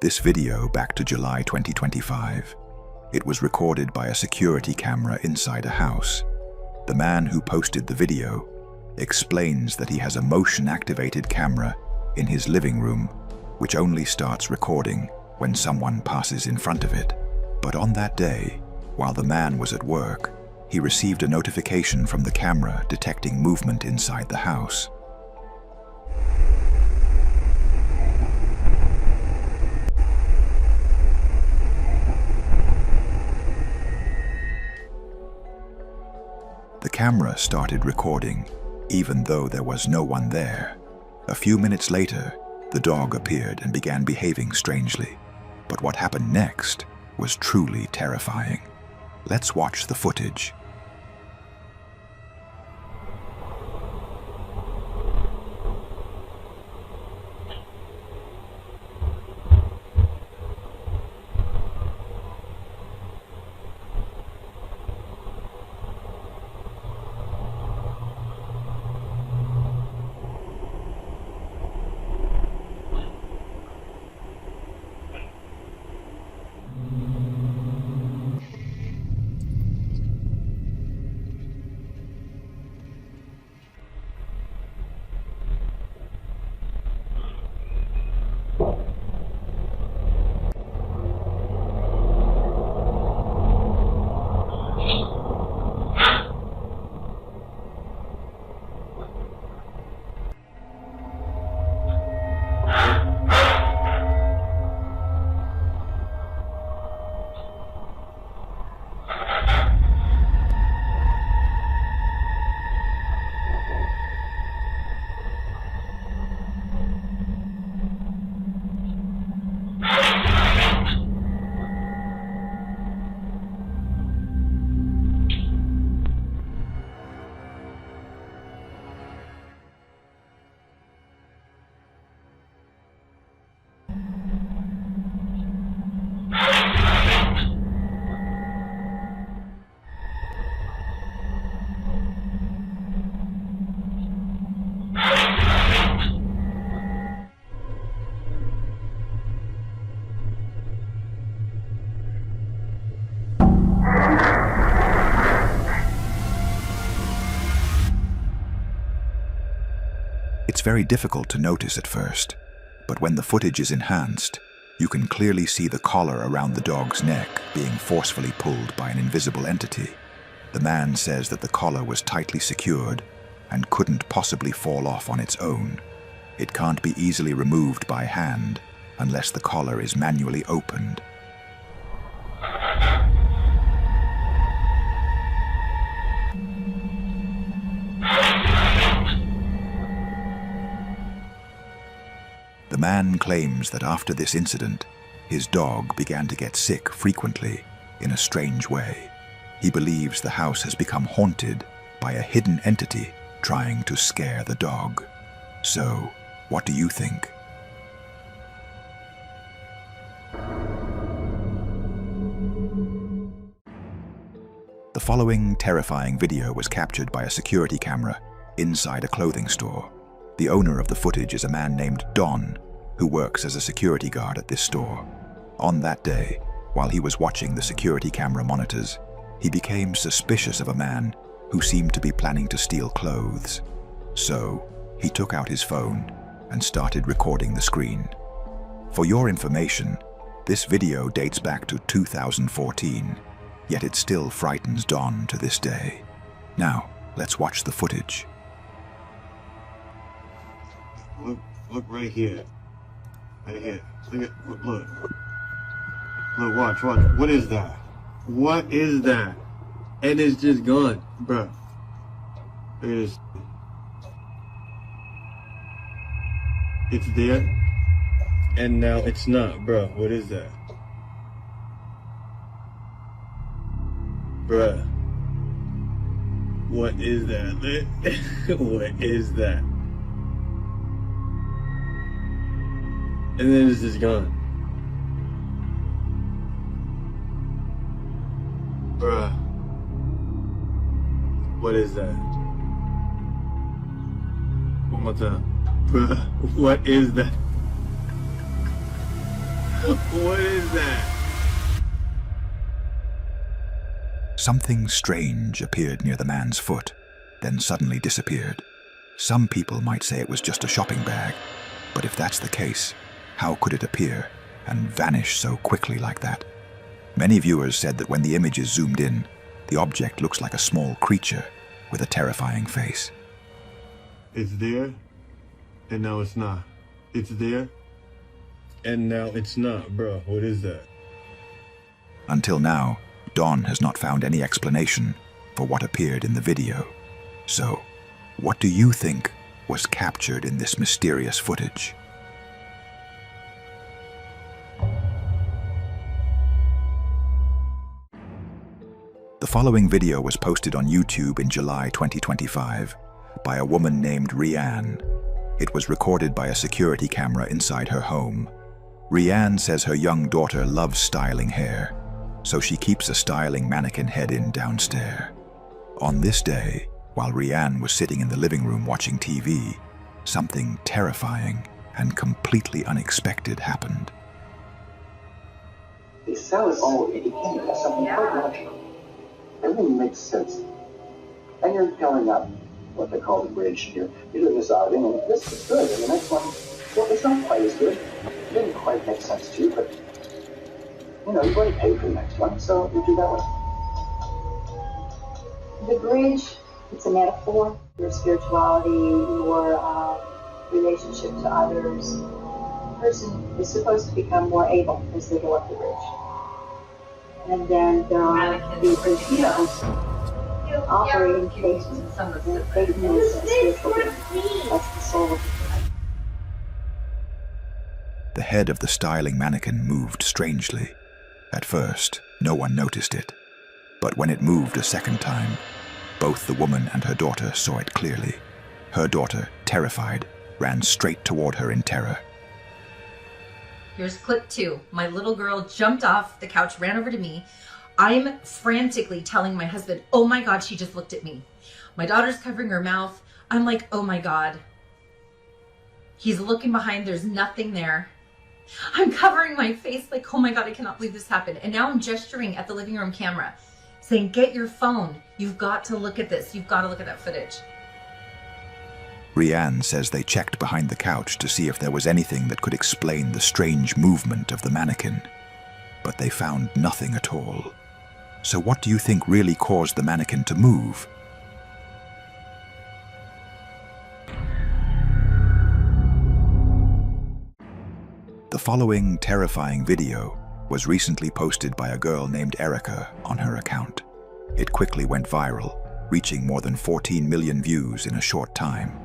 This video back to July 2025. It was recorded by a security camera inside a house. The man who posted the video explains that he has a motion-activated camera in his living room, which only starts recording when someone passes in front of it. But on that day, while the man was at work, he received a notification from the camera detecting movement inside the house. The camera started recording, even though there was no one there. A few minutes later, the dog appeared and began behaving strangely. But what happened next was truly terrifying. Let's watch the footage. It's very difficult to notice at first, but when the footage is enhanced, you can clearly see the collar around the dog's neck being forcefully pulled by an invisible entity. The man says that the collar was tightly secured and couldn't possibly fall off on its own. It can't be easily removed by hand unless the collar is manually opened. The man claims that after this incident, his dog began to get sick frequently in a strange way. He believes the house has become haunted by a hidden entity trying to scare the dog. So, what do you think? The following terrifying video was captured by a security camera inside a clothing store. The owner of the footage is a man named Don, who works as a security guard at this store. On that day, while he was watching the security camera monitors, he became suspicious of a man who seemed to be planning to steal clothes. So, he took out his phone and started recording the screen. For your information, this video dates back to 2014, yet it still frightens Don to this day. Now, let's watch the footage. Look right here. Right here. Look, watch. What is that? What is that? And it's just gone, bro. It's there, and now it's not, bro. What is that? Bruh. What is that? What is that? And then it's just gone. Bruh. What is that? One more time. Bruh, what is that? What is that? Something strange appeared near the man's foot, then suddenly disappeared. Some people might say it was just a shopping bag, but if that's the case, how could it appear and vanish so quickly like that? Many viewers said that when the image is zoomed in, the object looks like a small creature with a terrifying face. It's there, and now it's not. It's there, and now it's not, bro. What is that? Until now, Dawn has not found any explanation for what appeared in the video. So, what do you think was captured in this mysterious footage? The following video was posted on YouTube in July 2025 by a woman named Rianne. It was recorded by a security camera inside her home. Rianne says her young daughter loves styling hair, so she keeps a styling mannequin head in downstairs. On this day, while Rianne was sitting in the living room watching TV, something terrifying and completely unexpected happened. They sell it all independent as something quite natural. Everything makes sense. And you're going up what they call the bridge. You're doing this outing, and this is good. And the next one, well, it's not quite as good. It didn't quite make sense to you, but you know, you've already paid for the next one, so you do that one. The bridge, it's a metaphor. Your spirituality, your relationship to others. The person is supposed to become more able as they go up the bridge. And then there are the Filipinos operating faith in a spiritual being. That's the soul of it. The head of the styling mannequin moved strangely. At first, no one noticed it, but when it moved a second time, both the woman and her daughter saw it clearly. Her daughter, terrified, ran straight toward her in terror. Here's clip 2. My little girl jumped off the couch, ran over to me. I'm frantically telling my husband, oh my God, she just looked at me. My daughter's covering her mouth. I'm like, oh my God. He's looking behind, there's nothing there. I'm covering my face like, oh my God, I cannot believe this happened. And now I'm gesturing at the living room camera, saying, get your phone. You've got to look at this. You've got to look at that footage. Rianne says they checked behind the couch to see if there was anything that could explain the strange movement of the mannequin, but they found nothing at all. So what do you think really caused the mannequin to move? The following terrifying video was recently posted by a girl named Erica on her account. It quickly went viral, reaching more than 14 million views in a short time.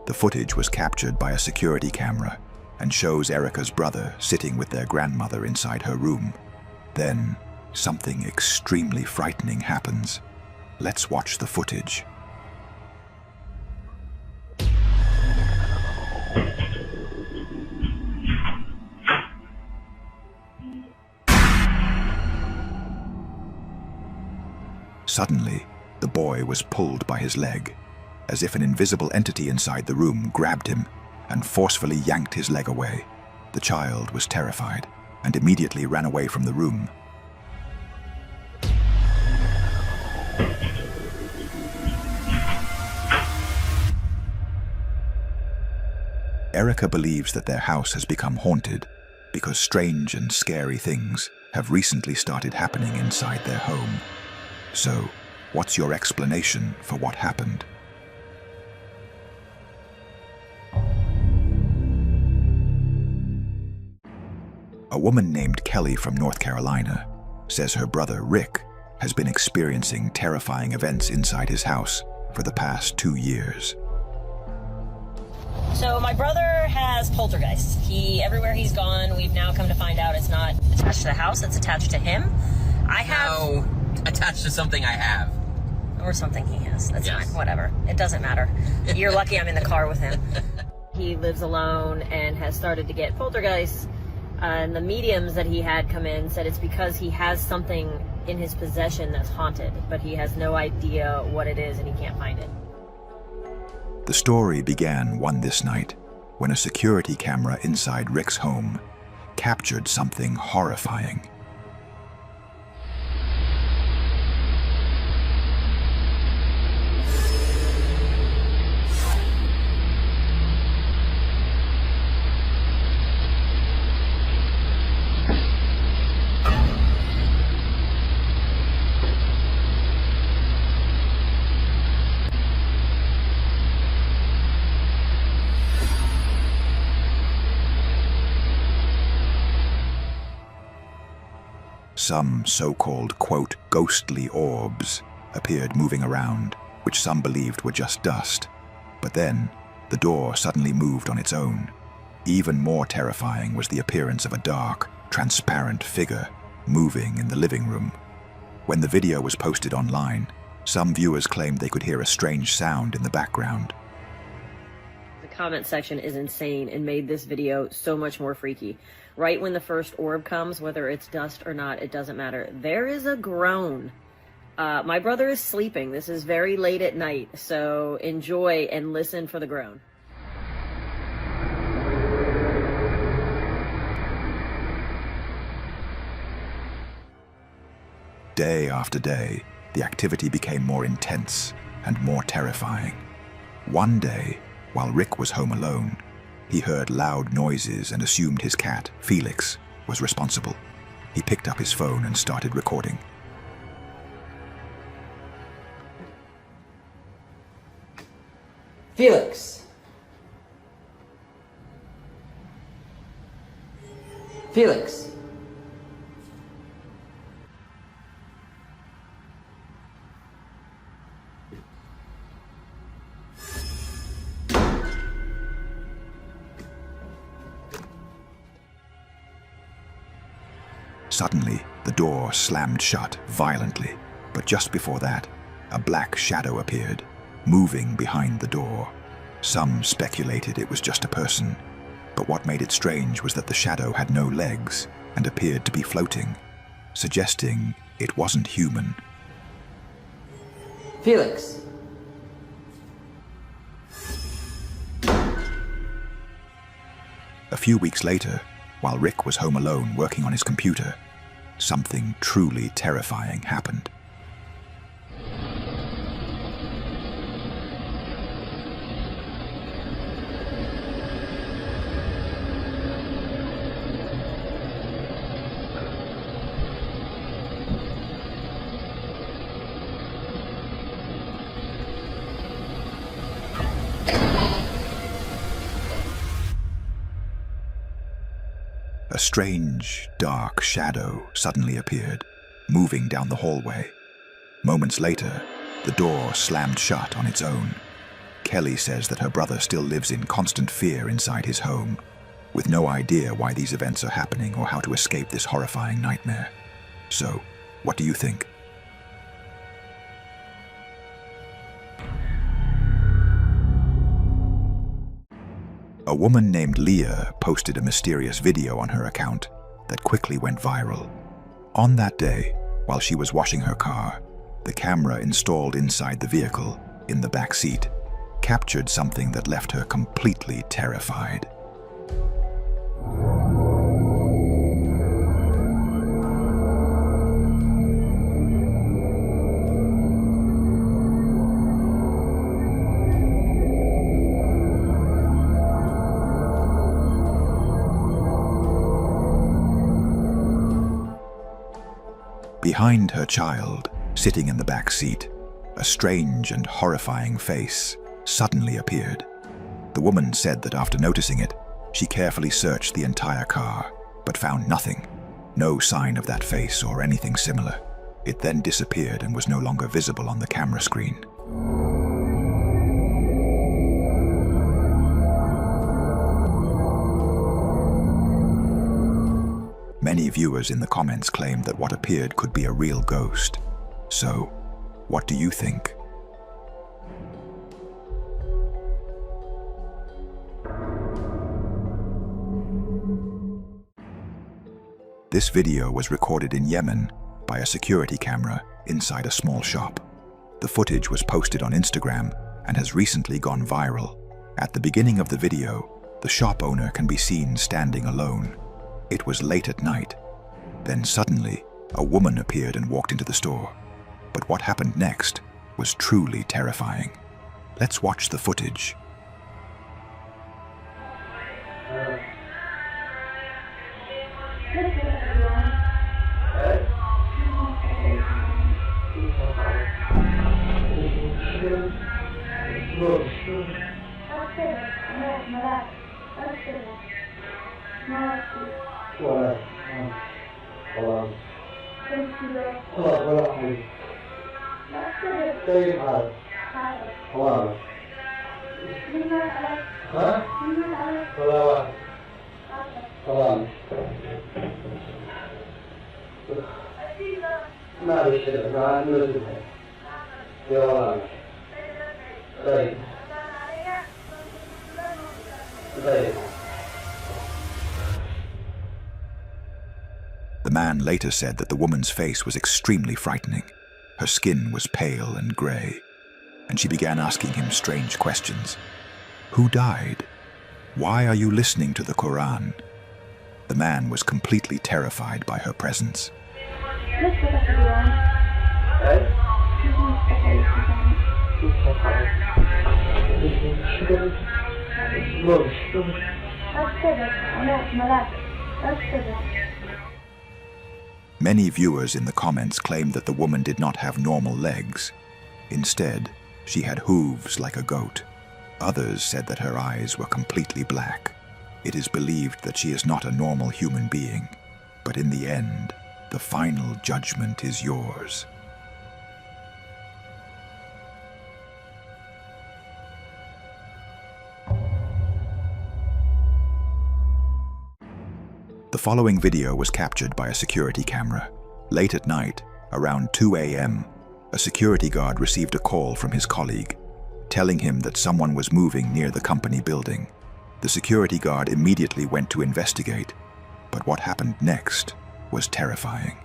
The footage was captured by a security camera and shows Erica's brother sitting with their grandmother inside her room. Then, something extremely frightening happens. Let's watch the footage. Suddenly, the boy was pulled by his leg, as if an invisible entity inside the room grabbed him and forcefully yanked his leg away. The child was terrified and immediately ran away from the room. Erica believes that their house has become haunted because strange and scary things have recently started happening inside their home. So, what's your explanation for what happened? A woman named Kelly from North Carolina says her brother Rick has been experiencing terrifying events inside his house for the past 2 years. So my brother has poltergeists. Everywhere he's gone, we've now come to find out it's not attached to the house, it's attached to him. No, attached to something I have. Or something he has. That's Yes. fine, whatever. It doesn't matter. You're lucky I'm in the car with him. He lives alone and has started to get poltergeists. And the mediums that he had come in said it's because he has something in his possession that's haunted, but he has no idea what it is and he can't find it. The story began this night when a security camera inside Rick's home captured something horrifying. Some so-called, quote, ghostly orbs appeared moving around, which some believed were just dust. But then, the door suddenly moved on its own. Even more terrifying was the appearance of a dark, transparent figure moving in the living room. When the video was posted online, some viewers claimed they could hear a strange sound in the background. The comment section is insane and made this video so much more freaky. Right when the first orb comes, whether it's dust or not, it doesn't matter. There is a groan. My brother is sleeping. This is very late at night, so enjoy and listen for the groan. Day after day, the activity became more intense and more terrifying. One day, while Rick was home alone, he heard loud noises and assumed his cat, Felix, was responsible. He picked up his phone and started recording. Felix. Felix. Suddenly, the door slammed shut violently, but just before that, a black shadow appeared, moving behind the door. Some speculated it was just a person, but what made it strange was that the shadow had no legs and appeared to be floating, suggesting it wasn't human. Felix. A few weeks later, while Rick was home alone working on his computer, something truly terrifying happened. A strange, dark shadow suddenly appeared, moving down the hallway. Moments later, the door slammed shut on its own. Kelly says that her brother still lives in constant fear inside his home, with no idea why these events are happening or how to escape this horrifying nightmare. So, what do you think? A woman named Leah posted a mysterious video on her account that quickly went viral. On that day, while she was washing her car, the camera installed inside the vehicle, in the back seat, captured something that left her completely terrified. Behind her child, sitting in the back seat, a strange and horrifying face suddenly appeared. The woman said that after noticing it, she carefully searched the entire car, but found nothing, no sign of that face or anything similar. It then disappeared and was no longer visible on the camera screen. Many viewers in the comments claimed that what appeared could be a real ghost. So, what do you think? This video was recorded in Yemen by a security camera inside a small shop. The footage was posted on Instagram and has recently gone viral. At the beginning of the video, the shop owner can be seen standing alone. It was late at night. Then suddenly, a woman appeared and walked into the store. But what happened next was truly terrifying. Let's watch the footage. The man later said that the woman's face was extremely frightening. Her skin was pale and gray, and she began asking him strange questions. Who died? Why are you listening to the Quran? The man was completely terrified by her presence. Many viewers in the comments claimed that the woman did not have normal legs. Instead, she had hooves like a goat. Others said that her eyes were completely black. It is believed that she is not a normal human being, but in the end, the final judgment is yours. The following video was captured by a security camera. Late at night, around 2 a.m., a security guard received a call from his colleague, telling him that someone was moving near the company building. The security guard immediately went to investigate, but what happened next was terrifying.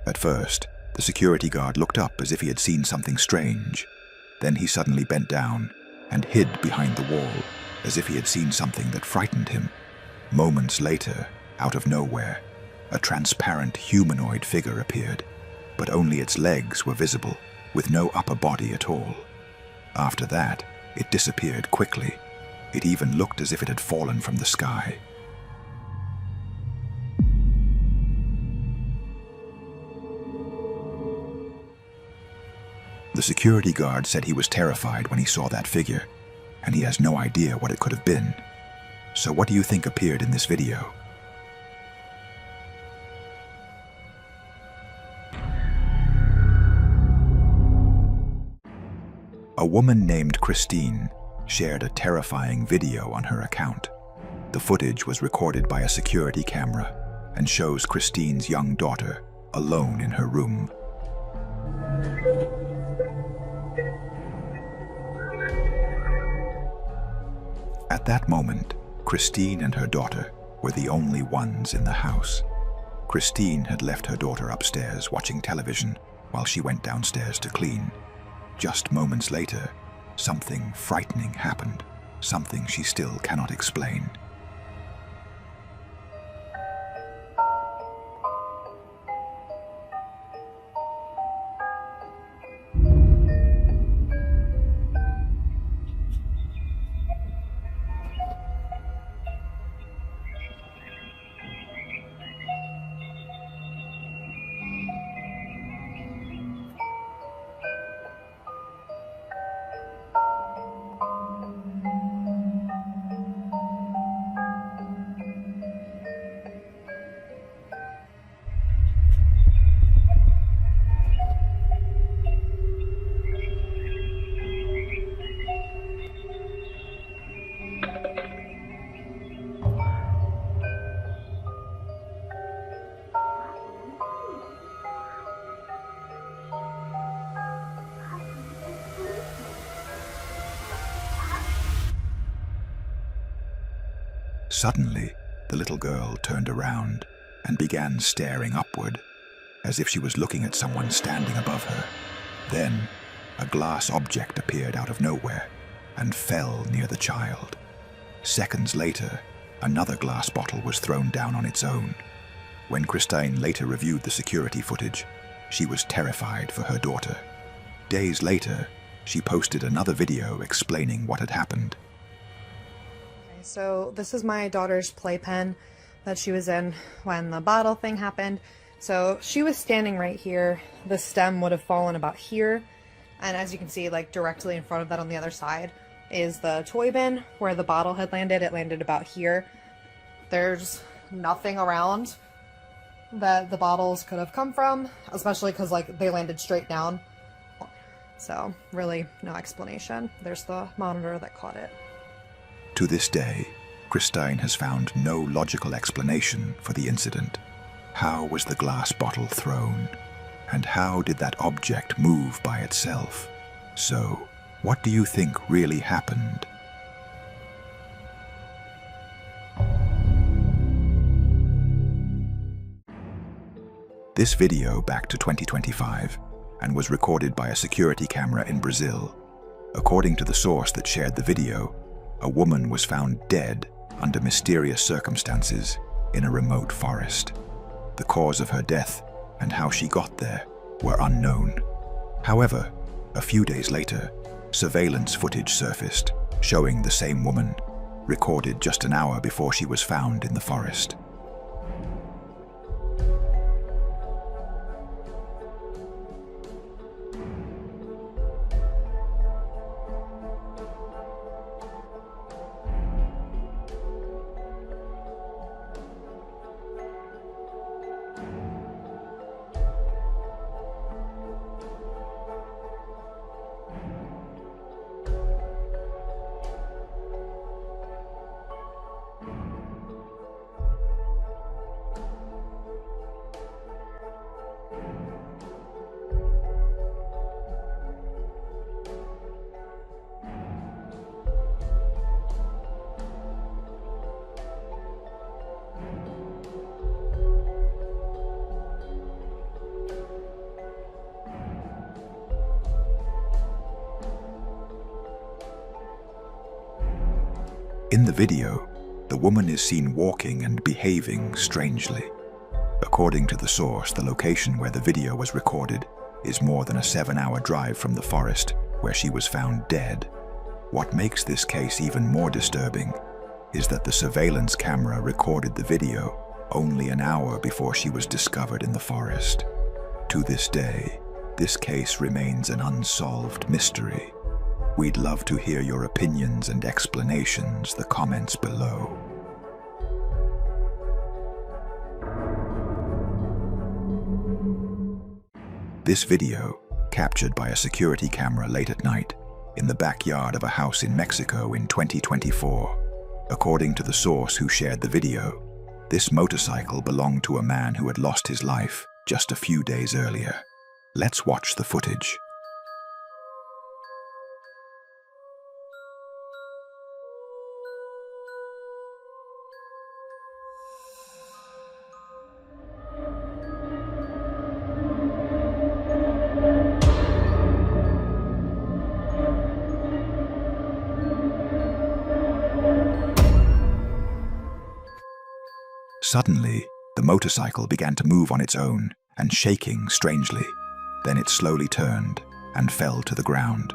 At first, the security guard looked up as if he had seen something strange. Then he suddenly bent down and hid behind the wall, as if he had seen something that frightened him. Moments later, out of nowhere, a transparent humanoid figure appeared, but only its legs were visible, with no upper body at all. After that, it disappeared quickly. It even looked as if it had fallen from the sky. The security guard said he was terrified when he saw that figure, and he has no idea what it could have been. So what do you think appeared in this video? A woman named Christine shared a terrifying video on her account. The footage was recorded by a security camera and shows Christine's young daughter alone in her room. At that moment, Christine and her daughter were the only ones in the house. Christine had left her daughter upstairs watching television while she went downstairs to clean. Just moments later, something frightening happened, something she still cannot explain. Suddenly, the little girl turned around and began staring upward, as if she was looking at someone standing above her. Then, a glass object appeared out of nowhere and fell near the child. Seconds later, another glass bottle was thrown down on its own. When Christine later reviewed the security footage, she was terrified for her daughter. Days later, she posted another video explaining what had happened. Okay, so this is my daughter's playpen that she was in when the bottle thing happened. So she was standing right here. The stem would have fallen about here. And as you can see, like directly in front of that on the other side is the toy bin where the bottle had landed. It landed about here. There's nothing around that the bottles could have come from, especially because like they landed straight down. So really no explanation. There's the monitor that caught it. To this day, Christine has found no logical explanation for the incident. How was the glass bottle thrown? And how did that object move by itself? So, what do you think really happened? This video back to 2025 and was recorded by a security camera in Brazil. According to the source that shared the video, a woman was found dead under mysterious circumstances in a remote forest. The cause of her death and how she got there were unknown. However, a few days later, surveillance footage surfaced showing the same woman, recorded just an hour before she was found in the forest. In the video, the woman is seen walking and behaving strangely. According to the source, the location where the video was recorded is more than a 7-hour drive from the forest where she was found dead. What makes this case even more disturbing is that the surveillance camera recorded the video only an hour before she was discovered in the forest. To this day, this case remains an unsolved mystery. We'd love to hear your opinions and explanations, the comments below. This video, captured by a security camera late at night in the backyard of a house in Mexico in 2024. According to the source who shared the video, this motorcycle belonged to a man who had lost his life just a few days earlier. Let's watch the footage. Suddenly, the motorcycle began to move on its own and shaking strangely. Then it slowly turned and fell to the ground.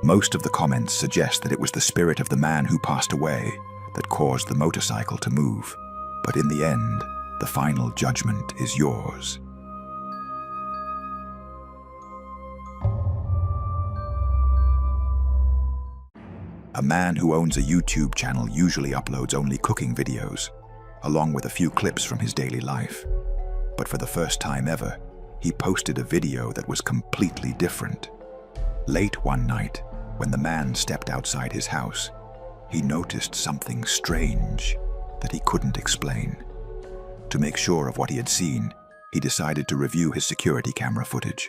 Most of the comments suggest that it was the spirit of the man who passed away that caused the motorcycle to move. But in the end, the final judgment is yours. A man who owns a YouTube channel usually uploads only cooking videos, along with a few clips from his daily life. But for the first time ever, he posted a video that was completely different. Late one night, when the man stepped outside his house, he noticed something strange that he couldn't explain. To make sure of what he had seen, he decided to review his security camera footage.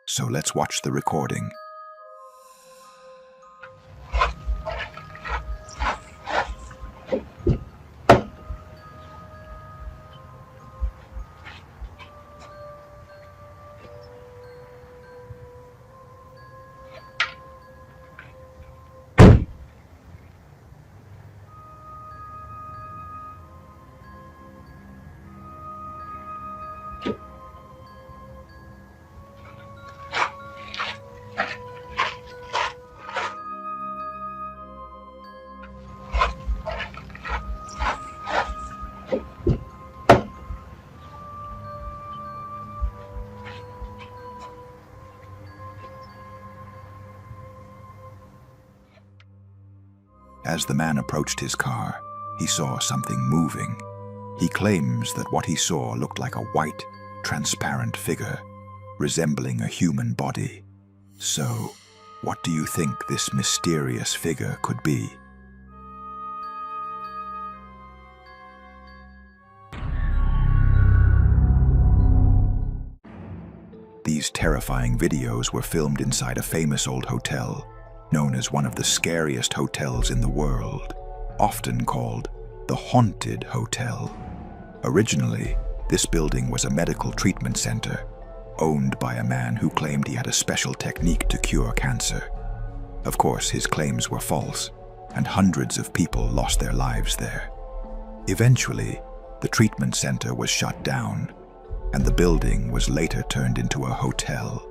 So let's watch the recording. As the man approached his car, he saw something moving. He claims that what he saw looked like a white, transparent figure, resembling a human body. So, what do you think this mysterious figure could be? These terrifying videos were filmed inside a famous old hotel, known as one of the scariest hotels in the world, often called the Haunted Hotel. Originally, this building was a medical treatment center, owned by a man who claimed he had a special technique to cure cancer. Of course, his claims were false, and hundreds of people lost their lives there. Eventually, the treatment center was shut down, and the building was later turned into a hotel.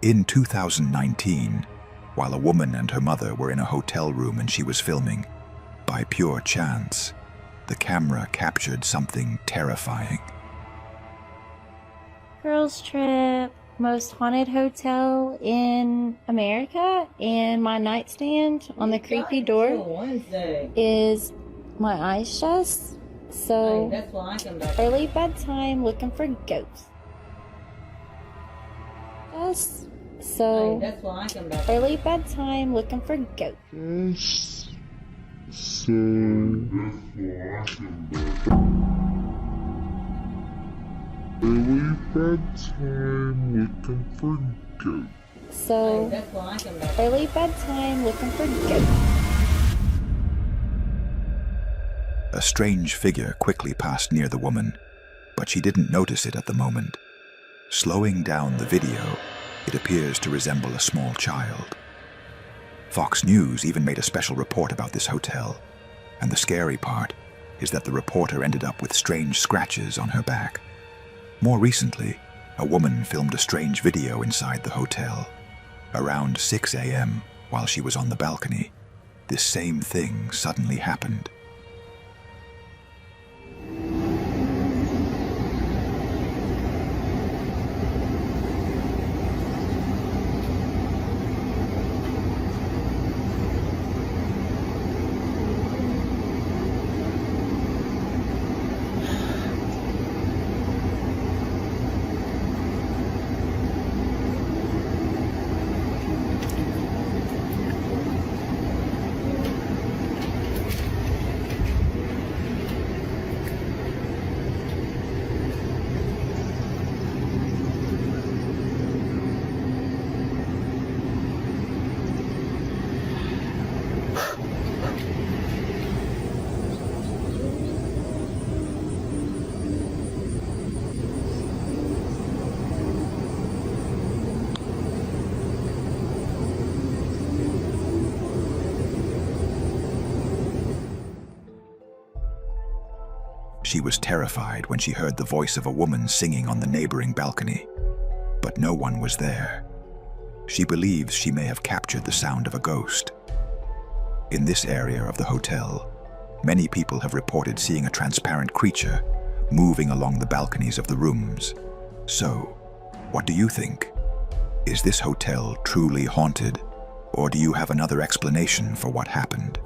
In 2019, while a woman and her mother were in a hotel room and she was filming, by pure chance, the camera captured something terrifying. Girls trip, most haunted hotel in America, and my nightstand on the creepy door is my eyes shut. So, early bedtime looking for ghosts. Yes. So, early bedtime looking for ghosts. Early bedtime looking for ghosts. So, early bedtime looking for ghosts. A strange figure quickly passed near the woman, but she didn't notice it at the moment. Slowing down the video, it appears to resemble a small child. Fox News even made a special report about this hotel, and the scary part is that the reporter ended up with strange scratches on her back. More recently, a woman filmed a strange video inside the hotel. Around 6 a.m., while she was on the balcony, this same thing suddenly happened. She was terrified when she heard the voice of a woman singing on the neighboring balcony, but no one was there. She believes she may have captured the sound of a ghost. In this area of the hotel, many people have reported seeing a transparent creature moving along the balconies of the rooms. So, what do you think? Is this hotel truly haunted, or do you have another explanation for what happened?